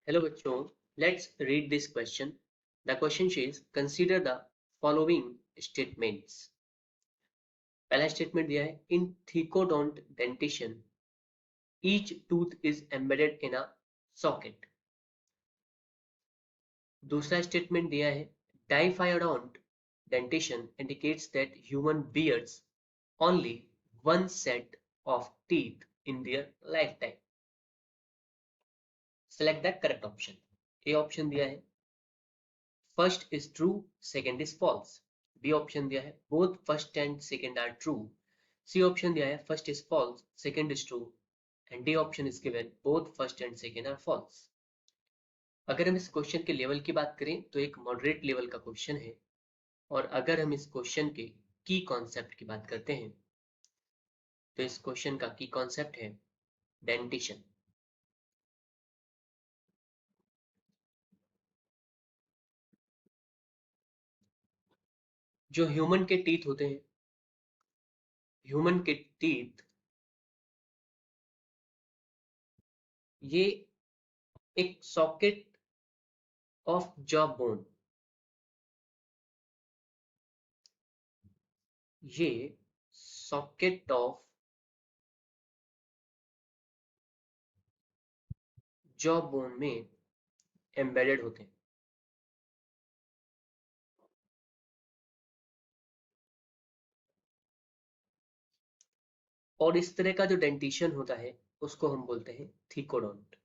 Hello बच्चों, let's read this question. The question says, consider the following statements. पहला statement दिया है, in thecodont dentition, each tooth is embedded in a socket. दूसरा statement दिया है, diphyodont dentition indicates that human bears only one set of teeth in their lifetime. Select the correct option. A option दिया है first is true, second is false. B option दिया है both first and second are true. C option दिया है first is false, second is true. And D option is given both first and second are false. अगर हम इस question के level की बात करें तो एक मॉडरेट लेवल का क्वेश्चन है. और अगर हम इस क्वेश्चन के की कॉन्सेप्ट की बात करते हैं तो इस क्वेश्चन का की कॉन्सेप्ट है डेंटिशन. जो ह्यूमन के टीथ होते हैं, ह्यूमन के टीथ ये एक सॉकेट ऑफ जॉ बोन, ये सॉकेट ऑफ जॉ बोन में एम्बेडेड होते हैं. और इस तरह का जो डेंटिशन होता है उसको हम बोलते हैं थीकोडोंट.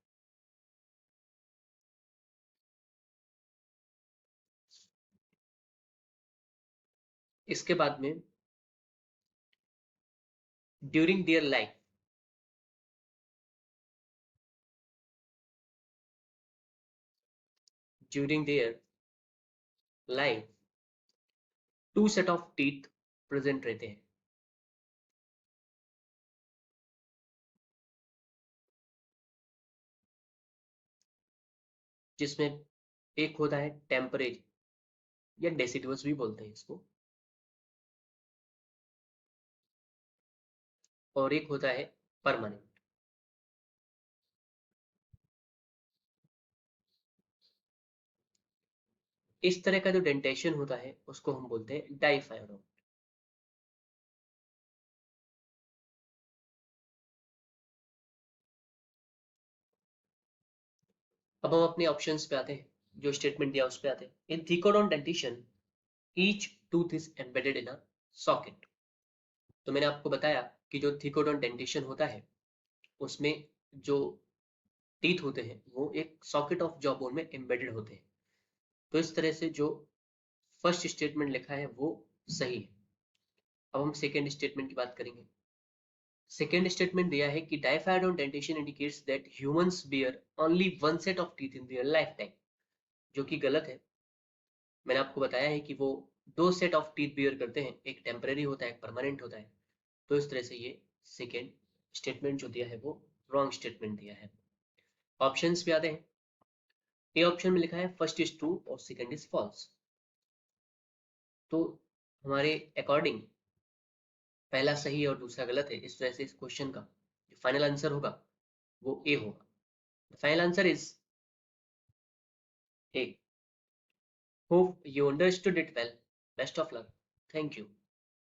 इसके बाद में during their life, during their life two set of teeth present रहते हैं. जिसमें एक होता है टेम्परेरी या डेसिडुअस भी बोलते हैं इसको, और एक होता है परमानेंट. इस तरह का जो डेंटेशन होता है उसको हम बोलते हैं डाइफायरोन. अब हम अपने ऑप्शंस पे आते हैं, जो स्टेटमेंट दिया उस पे आते हैं. In thecodont dentition each tooth is embedded in a socket. तो मैंने आपको बताया कि जो थीकोडोंट डेंटिशन होता है उसमें जो टीथ होते हैं वो एक सॉकेट ऑफ जॉ बोन में एम्बेडेड होते हैं. तो इस तरह से जो फर्स्ट स्टेटमेंट लिखा है वो सही है. अब हम सेकेंड स्टेटमेंट की बात करेंगे. सेकेंड स्टेटमेंट दिया है कि diphyodont dentition indicates that humans bear only one set of teeth in their lifetime, जो कि गलत है. मैंने आपको बताया है कि वो दो सेट ऑफ टीथ बियर करते हैं, एक टेम्परेरी होता है, एक परमानेंट होता है. तो इस तरह से ये सेकेंड स्टेटमेंट जो दिया है वो रॉन्ग स्टेटमेंट दिया है. ऑप्शंस पे आते हैं. ए ऑप्शन में लिखा है फर्स्ट इज ट्रू और सेकंड इज फॉल्स. तो हमारे अकॉर्डिंग पहला सही है और दूसरा गलत है. इस वजह से इस क्वेश्चन का जो फाइनल आंसर होगा वो ए होगा. Final answer is a. Hope you understood it well. Best of luck. Thank you.